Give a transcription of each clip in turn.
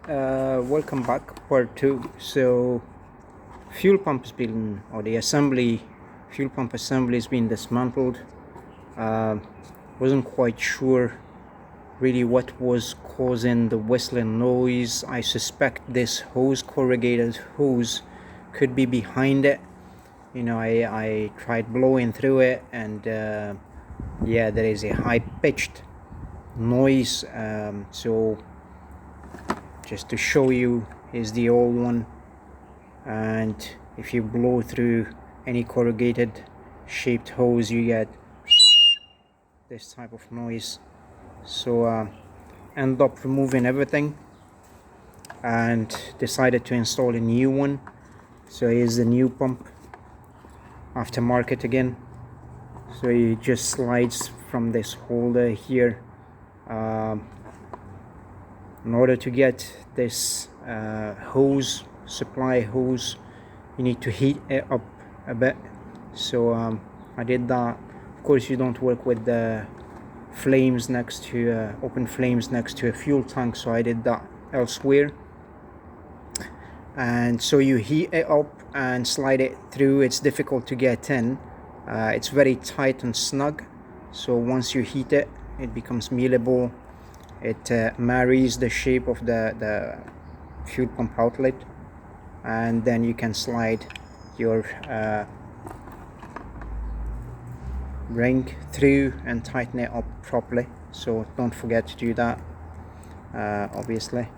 Welcome back, part 2. So fuel pump has been, or the assembly, fuel pump assembly has been dismantled. Wasn't quite sure really what was causing the whistling noise. I suspect this hose, corrugated hose, could be behind it. I tried blowing through it, and yeah, there is a high-pitched noise. So just to show you, here's the old one, and if you blow through any corrugated shaped hose, you get this type of noise. So end up removing everything and decided to install a new one. So here's the new pump, aftermarket again. So it just slides from this holder here. In order to get this hose, supply hose, you need to heat it up a bit. So I did that. Of course, you don't work with the flames next to open flames next to a fuel tank, so I did that elsewhere. And so you heat it up and slide it through. It's difficult to get in. It's very tight and snug, so once you heat it, it becomes mealable. It marries the shape of the fuel pump outlet, and then you can slide your ring through and tighten it up properly. So don't forget to do that, obviously.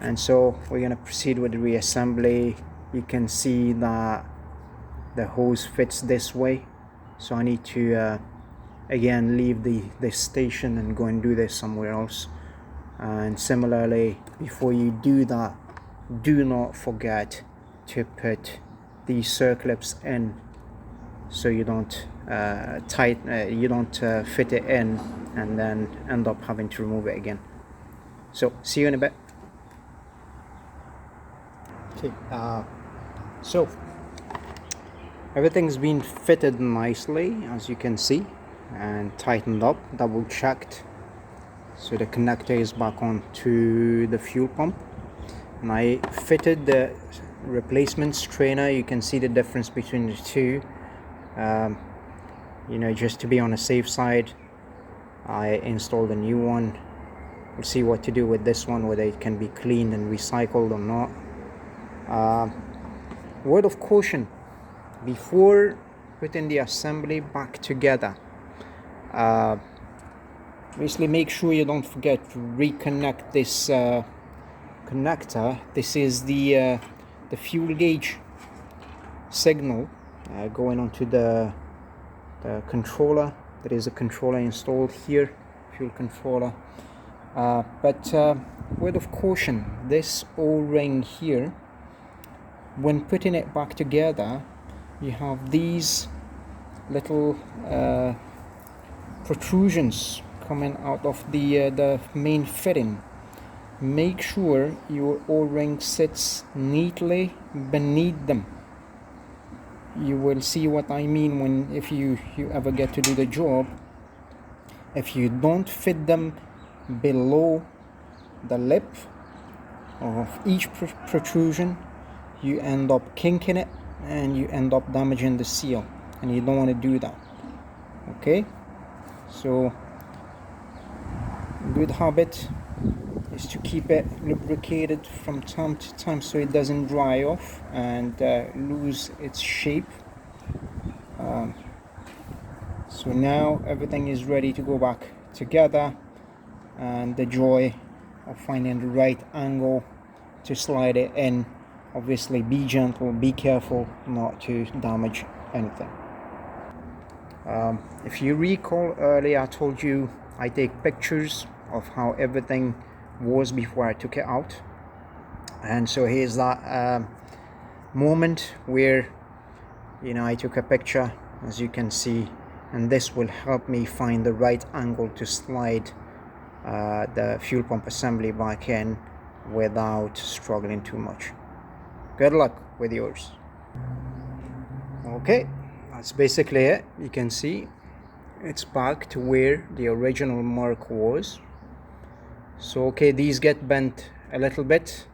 And so we're going to proceed with the reassembly. You can see that the hose fits this way, so I need to again leave this station and go and do this somewhere else. And similarly, before you do that, do not forget to put these circlips in, so you don't fit it in and then end up having to remove it again. So see you in a bit. Okay, so everything's been fitted nicely, as you can see, and tightened up, double checked. So the connector is back on to the fuel pump, and I fitted the replacement strainer. You can see the difference between the two. Just to be on the safe side, I installed a new one. We'll see what to do with this one, whether it can be cleaned and recycled or not. Word of caution before putting the assembly back together: basically make sure you don't forget to reconnect this connector. This is the fuel gauge signal going onto the controller. There is a controller installed here, fuel controller. But word of caution, this O-ring here, when putting it back together, you have these little protrusions coming out of the main fitting. Make sure your O-ring sits neatly beneath them. You will see what I mean if you ever get to do the job. If you don't fit them below the lip of each protrusion, you end up kinking it and you end up damaging the seal, and you don't want to do that. Okay, so good habit is to keep it lubricated from time to time so it doesn't dry off and lose its shape. So now everything is ready to go back together, and the joy of finding the right angle to slide it in. Obviously, be gentle, be careful not to damage anything. If you recall earlier, I told you I take pictures of how everything was before I took it out, and so here's that moment where I took a picture, as you can see, and this will help me find the right angle to slide the fuel pump assembly back in without struggling too much. Good luck with yours. Okay, that's basically it. You can see it's back to where the original mark was. So okay, these get bent a little bit.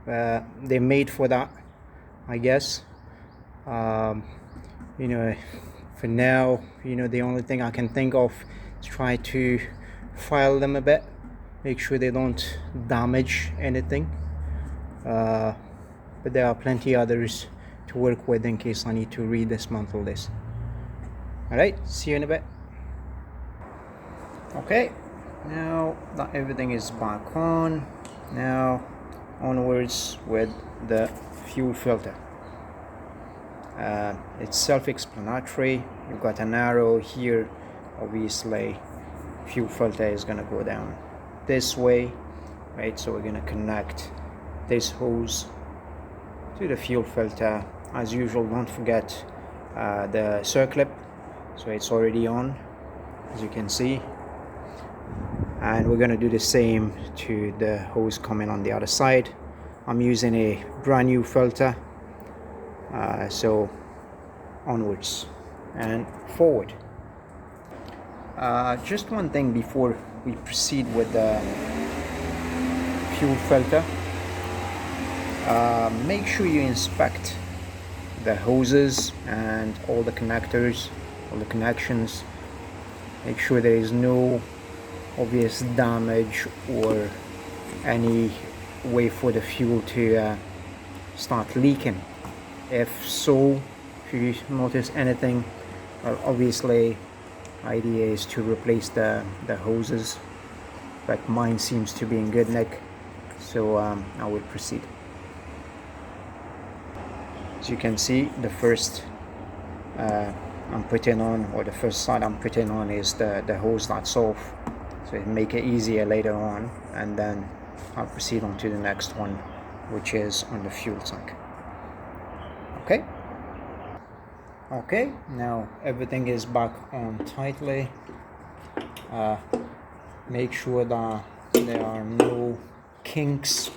They're made for that, I guess. You know, for now, you know, the only thing I can think of is try to file them a bit, make sure they don't damage anything. But there are plenty others to work with in case I need to redismantle this. Alright, see you in a bit. Okay, now that everything is back on, now onwards with the fuel filter. It's self-explanatory. You've got an arrow here. Obviously fuel filter is going to go down this way, right? So we're going to connect this hose to the fuel filter. As usual, don't forget the circlip, so it's already on, as you can see. And we're going to do the same to the hose coming on the other side. I'm using a brand new filter, so onwards and forward. Just one thing before we proceed with the fuel filter. Make sure you inspect the hoses and all the connectors, all the connections. Make sure there is no obvious damage or any way for the fuel to start leaking. If so, if you notice anything, well, obviously idea is to replace the hoses, but mine seems to be in good nick, so I will proceed. As you can see, the first I'm putting on, or the first side I'm putting on, is the hose that's off, so it make it easier later on, and then I'll proceed on to the next one, which is on the fuel tank. Okay, now everything is back on tightly. Make sure that there are no kinks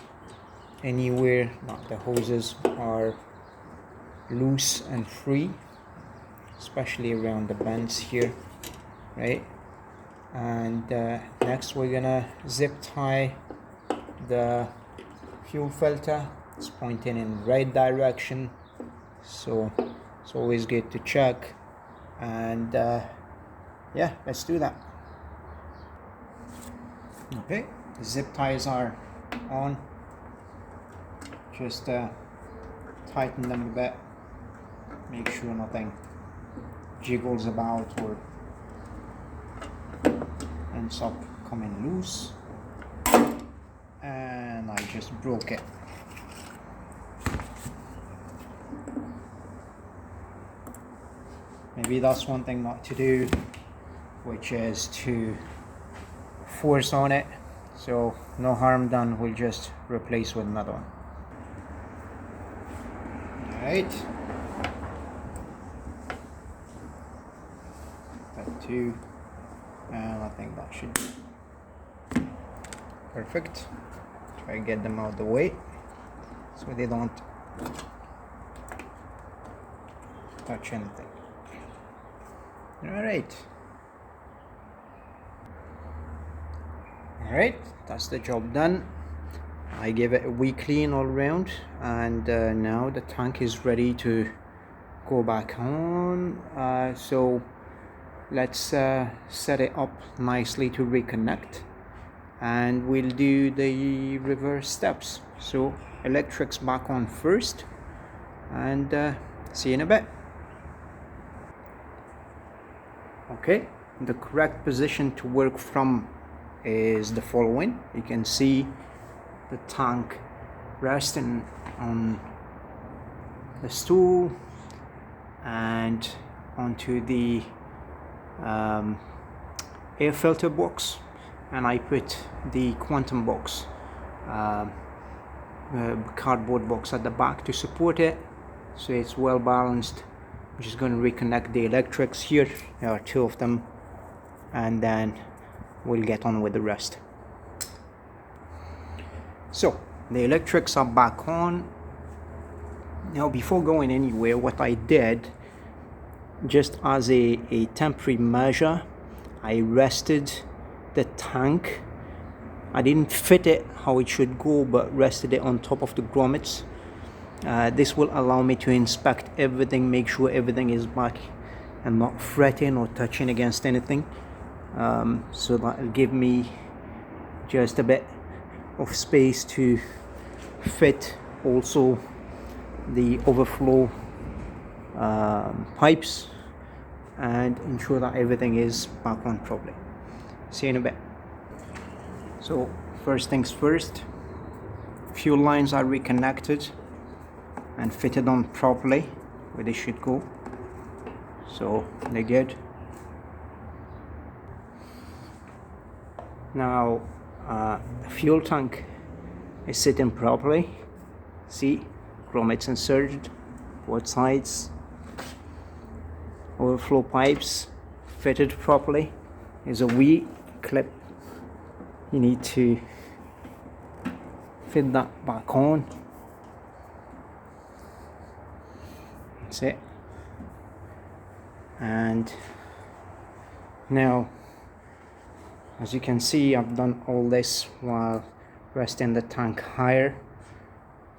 anywhere, that the hoses are loose and free, especially around the bends here, right? And next we're gonna zip tie the fuel filter. It's pointing in the right direction, so it's always good to check. And yeah, let's do that. Okay, the zip ties are on. Just tighten them a bit, make sure nothing jiggles about or ends up coming loose. And I just broke it. Maybe that's one thing not to do, which is to force on it. So no harm done, we'll just replace with another one. Alright, that two, and I think that should be perfect. Try to get them out of the way so they don't touch anything. Alright, that's the job done. I gave it a wee clean all around, and now the tank is ready to go back on. So let's set it up nicely to reconnect, and we'll do the reverse steps. So electrics back on first, and see you in a bit. Okay, the correct position to work from is the following. You can see the tank resting on the stool and onto the air filter box, and I put the quantum box, cardboard box at the back to support it, so it's well balanced. I'm just going to reconnect the electrics here. There are two of them, and then we'll get on with the rest. So the electrics are back on. Now before going anywhere, what I did, just as a temporary measure, I rested the tank I didn't fit it how it should go, but rested it on top of the grommets. This will allow me to inspect everything, make sure everything is back and not fretting or touching against anything. So that will give me just a bit of space to fit also the overflow pipes and ensure that everything is back on properly. See you in a bit. So first things first, fuel lines are reconnected and fitted on properly where they should go, so they're good. Now the fuel tank is sitting properly. See, grommets inserted both sides, overflow pipes fitted properly. There's a wee clip, you need to fit that back on. That's it. And now, as you can see, I've done all this while resting the tank higher.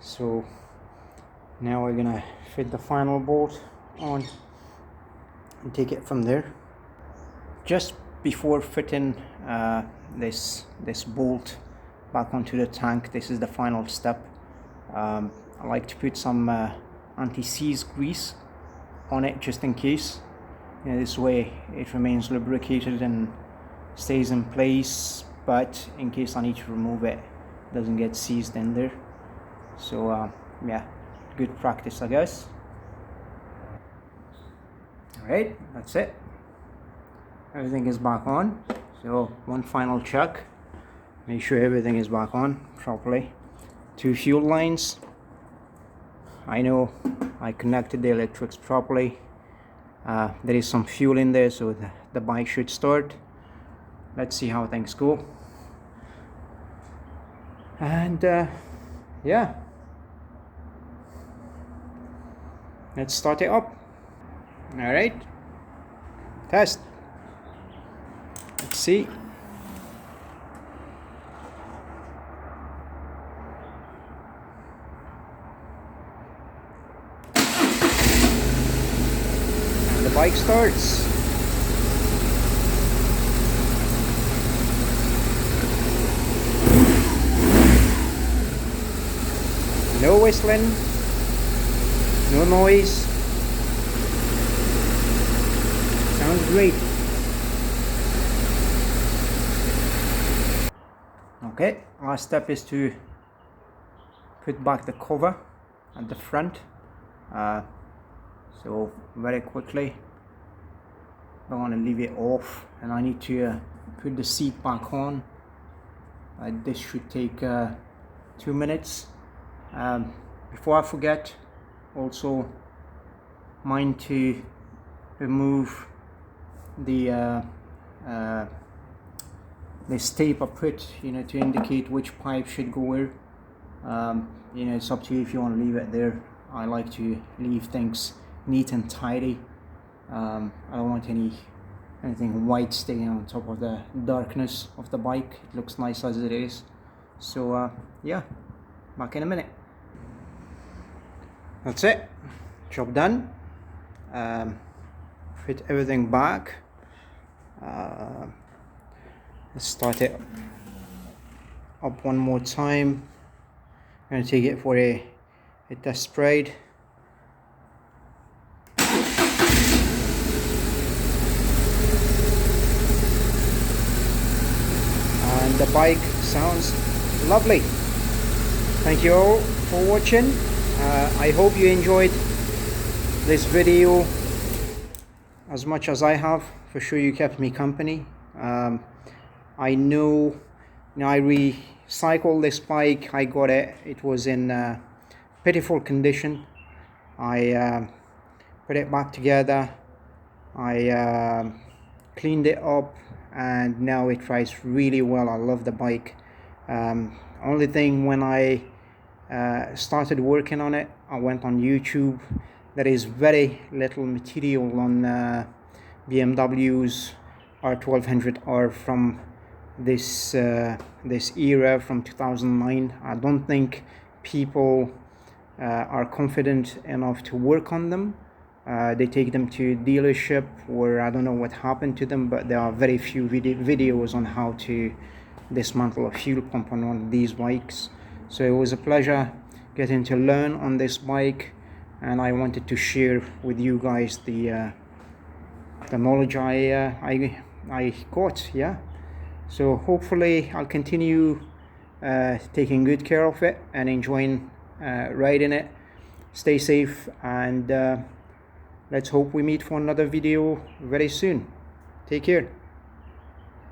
So now we're gonna fit the final bolt on and take it from there. Just before fitting this bolt back onto the tank, this is the final step. I like to put some anti-seize grease on it just in case. This way it remains lubricated and stays in place, but in case I need to remove it, it doesn't get seized in there. So yeah, good practice, I guess. Alright, that's it. Everything is back on. So one final check, make sure everything is back on properly. 2 fuel lines. I know I connected the electrics properly. There is some fuel in there, so the bike should start. Let's see how things go. And yeah, let's start it up. All right, test. Let's see. And the bike starts. No whistling, no noise. Sounds great. Okay, last step is to put back the cover at the front. So very quickly, I want to leave it off, and I need to put the seat back on. This should take 2 minutes. Before I forget, also mind to remove the this tape I put, to indicate which pipe should go where. It's up to you if you want to leave it there. I like to leave things neat and tidy. I don't want anything white staying on top of the darkness of the bike. It looks nice as it is. So yeah, back in a minute. That's it, job done. Fit everything back. Let's start it up one more time. I'm going to take it for a test ride. And the bike sounds lovely. Thank you all for watching. I hope you enjoyed this video as much as I have. For sure you kept me company. I know, I recycled this bike. I got it. It was in pitiful condition. I put it back together. I cleaned it up, and now it rides really well. I love the bike. Only thing, when I started working on it, I went on YouTube. There is very little material on BMW's R1200R from this era from 2009. I don't think people are confident enough to work on them. They take them to dealership where I don't know what happened to them, but there are very few videos on how to dismantle a fuel pump on one of these bikes. So it was a pleasure getting to learn on this bike, and I wanted to share with you guys the knowledge I got. Yeah, so hopefully I'll continue taking good care of it and enjoying riding it. Stay safe, and let's hope we meet for another video very soon. Take care.